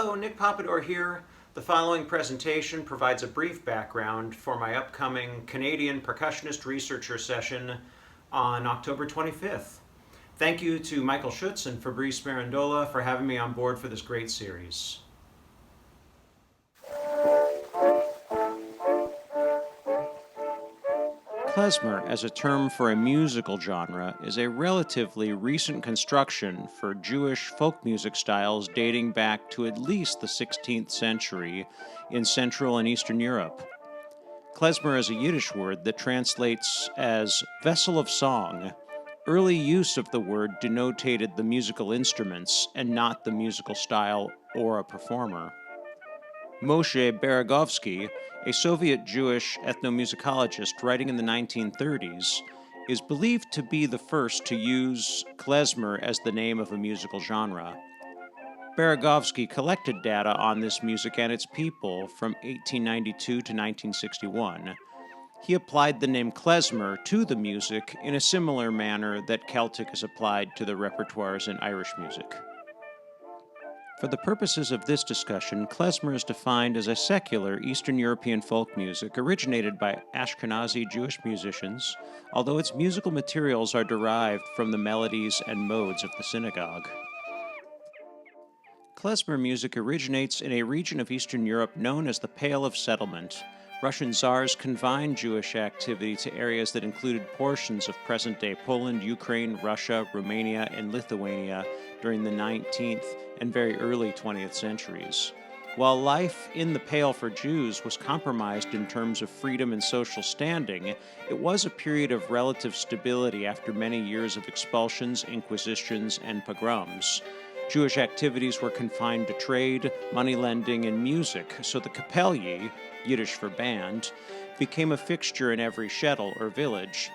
Hello, Nick Papador here. The following presentation provides a brief background for my upcoming Canadian Percussionist Researcher session on October 25th. Thank you to Michael Schutz and Fabrice Mirandola for having me on board for this great series. Klezmer, as a term for a musical genre, is a relatively recent construction for Jewish folk music styles dating back to at least the 16th century in Central and Eastern Europe. Klezmer is a Yiddish word that translates as vessel of song. Early use of the word denotated the musical instruments and not the musical style or a performer. Moshe Beregovsky, a Soviet Jewish ethnomusicologist writing in the 1930s, is believed to be the first to use klezmer as the name of a musical genre. Beregovsky collected data on this music and its people from 1892 to 1961. He applied the name klezmer to the music in a similar manner that Celtic is applied to the repertoires in Irish music. For the purposes of this discussion, klezmer is defined as a secular Eastern European folk music originated by Ashkenazi Jewish musicians, although its musical materials are derived from the melodies and modes of the synagogue. Klezmer music originates in a region of Eastern Europe known as the Pale of Settlement. Russian Tsars confined Jewish activity to areas that included portions of present-day Poland, Ukraine, Russia, Romania, and Lithuania during the 19th and very early 20th centuries. While life in the Pale for Jews was compromised in terms of freedom and social standing, it was a period of relative stability after many years of expulsions, inquisitions, and pogroms. Jewish activities were confined to trade, money lending, and music, so the kapelye, Yiddish for band, became a fixture in every shtetl or village,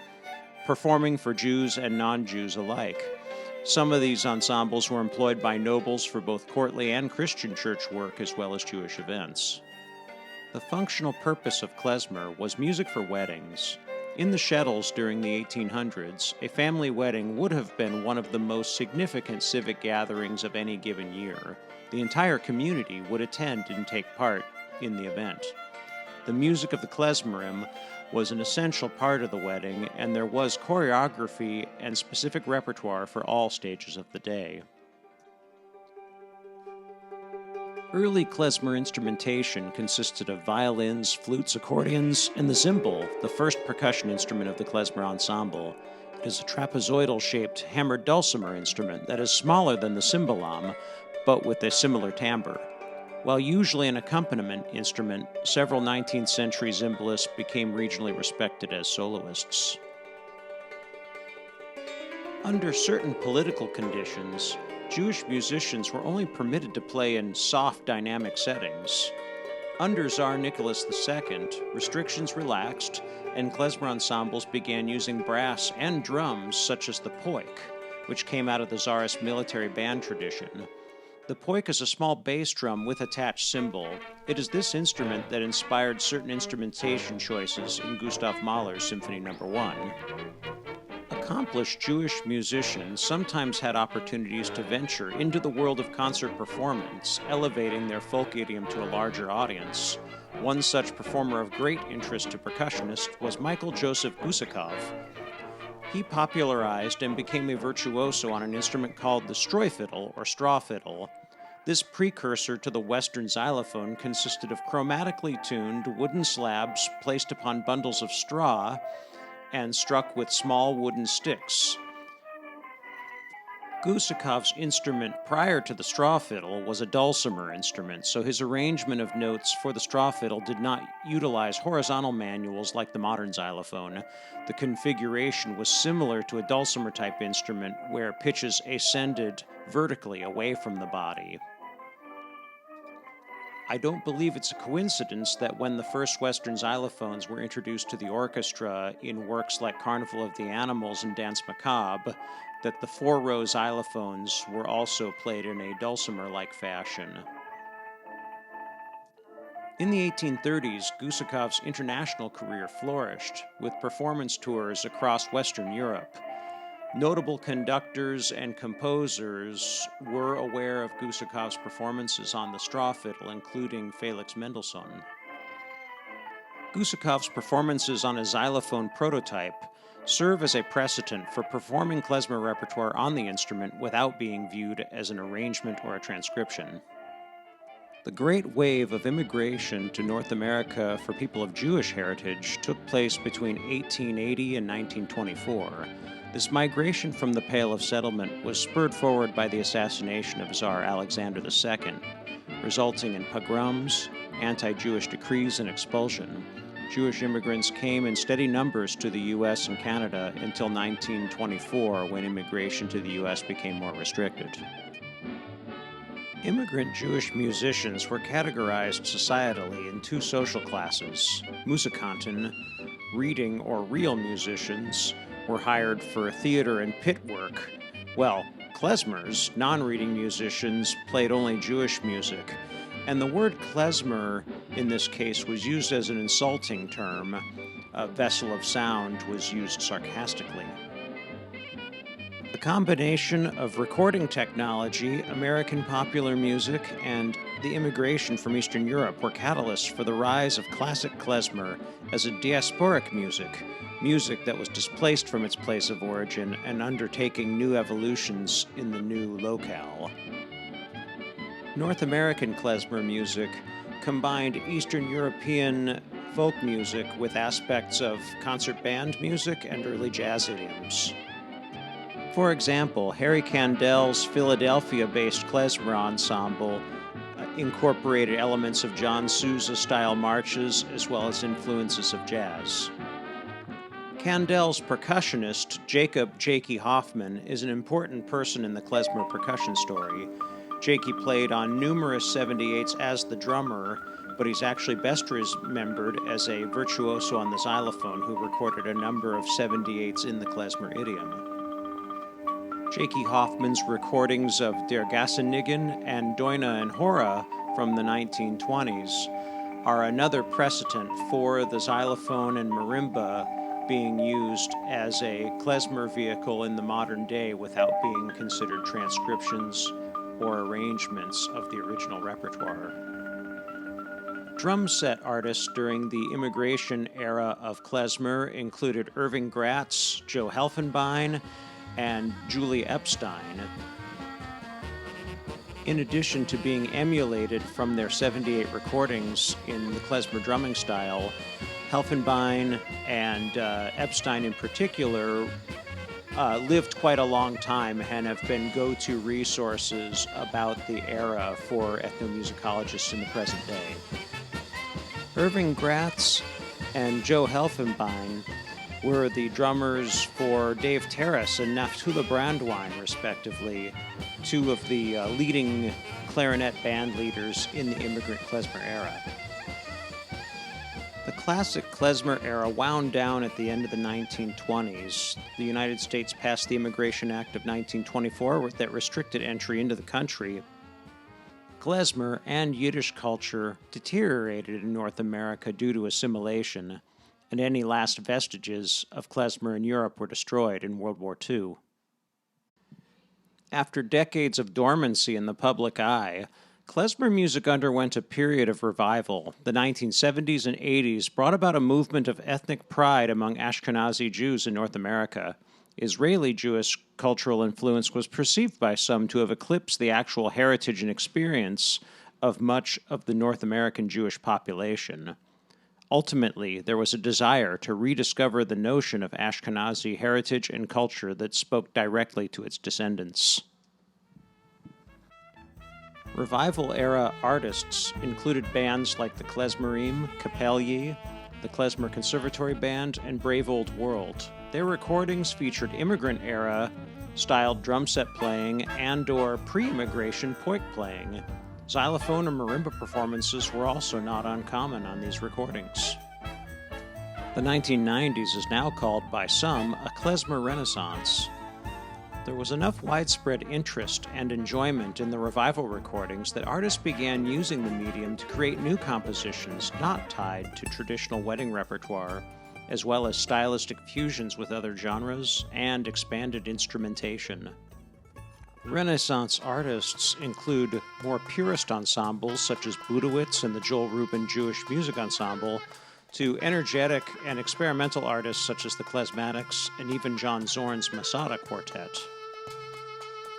performing for Jews and non-Jews alike. Some of these ensembles were employed by nobles for both courtly and Christian church work as well as Jewish events. The functional purpose of klezmer was music for weddings. In the shtetls during the 1800s, a family wedding would have been one of the most significant civic gatherings of any given year. The entire community would attend and take part in the event. The music of the klezmerim was an essential part of the wedding, and there was choreography and specific repertoire for all stages of the day. Early klezmer instrumentation consisted of violins, flutes, accordions, and the cymbal, the first percussion instrument of the klezmer ensemble. It is a trapezoidal-shaped hammered dulcimer instrument that is smaller than the cymbalum, but with a similar timbre. While usually an accompaniment instrument, several 19th century cymbalists became regionally respected as soloists. Under certain political conditions, Jewish musicians were only permitted to play in soft, dynamic settings. Under Tsar Nicholas II, restrictions relaxed, and klezmer ensembles began using brass and drums such as the poik, which came out of the Tsarist military band tradition. The poik is a small bass drum with attached cymbal. It is this instrument that inspired certain instrumentation choices in Gustav Mahler's Symphony No. 1. Accomplished Jewish musicians sometimes had opportunities to venture into the world of concert performance, elevating their folk idiom to a larger audience. One such performer of great interest to percussionists was Michael Joseph Gusakov. He popularized and became a virtuoso on an instrument called the SHTROYFIDL, or straw fiddle. This precursor to the Western xylophone consisted of chromatically tuned wooden slabs placed upon bundles of straw and struck with small wooden sticks. Gusakov's instrument prior to the straw fiddle was a dulcimer instrument, so his arrangement of notes for the straw fiddle did not utilize horizontal manuals like the modern xylophone. The configuration was similar to a dulcimer-type instrument where pitches ascended vertically away from the body. I don't believe it's a coincidence that when the first Western xylophones were introduced to the orchestra in works like Carnival of the Animals and Danse Macabre, that the four-row xylophones were also played in a dulcimer-like fashion. In the 1830s, Gusakov's international career flourished, with performance tours across Western Europe. Notable conductors and composers were aware of Gusakov's performances on the straw fiddle, including Felix Mendelssohn. Gusakov's performances on a xylophone prototype serve as a precedent for performing klezmer repertoire on the instrument without being viewed as an arrangement or a transcription. The great wave of immigration to North America for people of Jewish heritage took place between 1880 and 1924. This migration from the Pale of Settlement was spurred forward by the assassination of Tsar Alexander II, resulting in pogroms, anti-Jewish decrees, and expulsion. Jewish immigrants came in steady numbers to the U.S. and Canada until 1924, when immigration to the U.S. became more restricted. Immigrant Jewish musicians were categorized societally in two social classes. Musikanten, reading or real musicians, were hired for theater and pit work, while klezmers, non-reading musicians, played only Jewish music. And the word klezmer in this case was used as an insulting term. A vessel of sound was used sarcastically. The combination of recording technology, American popular music, and the immigration from Eastern Europe were catalysts for the rise of classic klezmer as a diasporic music that was displaced from its place of origin and undertaking new evolutions in the new locale. North American klezmer music combined Eastern European folk music with aspects of concert band music and early jazz idioms. For example, Harry Candel's Philadelphia-based klezmer ensemble incorporated elements of John Sousa-style marches as well as influences of jazz. Candel's percussionist, Jacob "Jakey" Hoffman, is an important person in the klezmer percussion story. Jakey played on numerous 78s as the drummer, but he's actually best remembered as a virtuoso on the xylophone who recorded a number of 78s in the klezmer idiom. Jakey Hoffman's recordings of Der Gassennigen and Doina and Hora from the 1920s are another precedent for the xylophone and marimba being used as a klezmer vehicle in the modern day without being considered transcriptions or arrangements of the original repertoire. Drum set artists during the immigration era of klezmer included Irving Gratz, Joe Helfenbein, and Julie Epstein. In addition to being emulated from their 78 recordings in the klezmer drumming style, Helfenbein and Epstein in particular lived quite a long time and have been go-to resources about the era for ethnomusicologists in the present day. Irving Gratz and Joe Helfenbein were the drummers for Dave Terrace and Naftula Brandwein, respectively, two of the leading clarinet band leaders in the immigrant klezmer era. The classic klezmer era wound down at the end of the 1920s. The United States passed the Immigration Act of 1924 that restricted entry into the country. Klezmer and Yiddish culture deteriorated in North America due to assimilation, and any last vestiges of klezmer in Europe were destroyed in World War II. After decades of dormancy in the public eye, klezmer music underwent a period of revival. The 1970s and 80s brought about a movement of ethnic pride among Ashkenazi Jews in North America. Israeli Jewish cultural influence was perceived by some to have eclipsed the actual heritage and experience of much of the North American Jewish population. Ultimately, there was a desire to rediscover the notion of Ashkenazi heritage and culture that spoke directly to its descendants. Revival-era artists included bands like the Klezmerim, Kapelye, the Klezmer Conservatory Band, and Brave Old World. Their recordings featured immigrant-era styled drum set playing and/or pre-immigration poik playing. Xylophone and marimba performances were also not uncommon on these recordings. The 1990s is now called by some a klezmer renaissance. There was enough widespread interest and enjoyment in the revival recordings that artists began using the medium to create new compositions not tied to traditional wedding repertoire, as well as stylistic fusions with other genres and expanded instrumentation. Renaissance artists include more purist ensembles such as Budowitz and the Joel Rubin Jewish Music Ensemble, to energetic and experimental artists such as the Klezmatics and even John Zorn's Masada Quartet.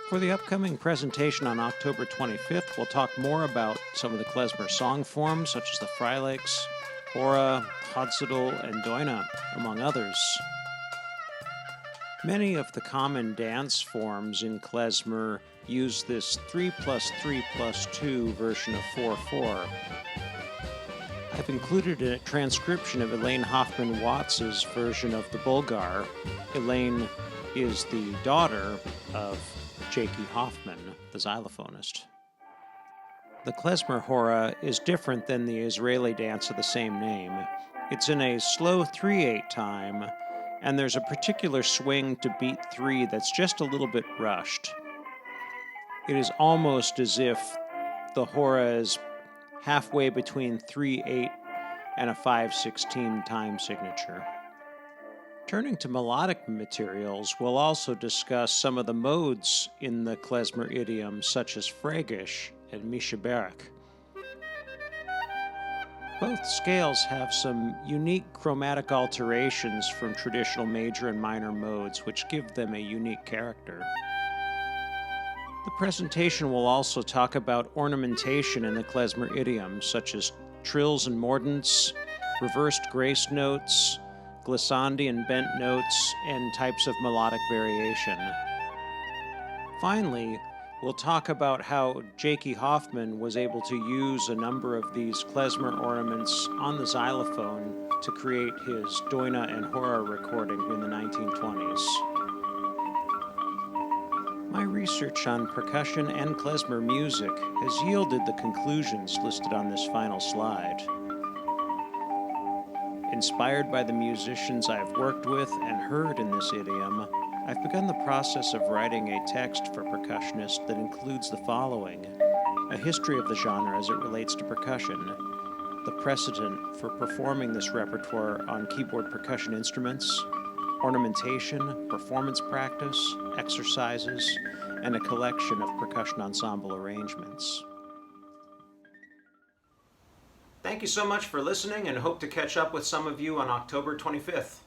For the upcoming presentation on October 25th, we'll talk more about some of the Klezmer song forms such as the Freileichs, Hora, Untitled, and Doina, among others. Many of the common dance forms in Klezmer use this 3+3+2 version of 4/4. I've included a transcription of Elaine Hoffman-Watts's version of the Bulgar. Elaine is the daughter of Jakey Hoffman, the xylophonist. The Klezmer Hora is different than the Israeli dance of the same name. It's in a slow 3/8 time, and there's a particular swing to beat 3 that's just a little bit rushed. It is almost as if the Hora is halfway between 3/8 and a 5/16 time signature. Turning to melodic materials, we'll also discuss some of the modes in the Klezmer idiom, such as Fraigisch and Mischaberg. Both scales have some unique chromatic alterations from traditional major and minor modes, which give them a unique character. The presentation will also talk about ornamentation in the Klezmer idiom, such as trills and mordents, reversed grace notes, glissandi and bent notes, and types of melodic variation. Finally, we'll talk about how Jakey Hoffman was able to use a number of these Klezmer ornaments on the xylophone to create his Doina and Hora recording in the 1920s. My research on percussion and Klezmer music has yielded the conclusions listed on this final slide. Inspired by the musicians I've worked with and heard in this idiom, I've begun the process of writing a text for percussionists that includes the following: a history of the genre as it relates to percussion, the precedent for performing this repertoire on keyboard percussion instruments, ornamentation, performance practice, exercises, and a collection of percussion ensemble arrangements. Thank you so much for listening, and hope to catch up with some of you on October 25th.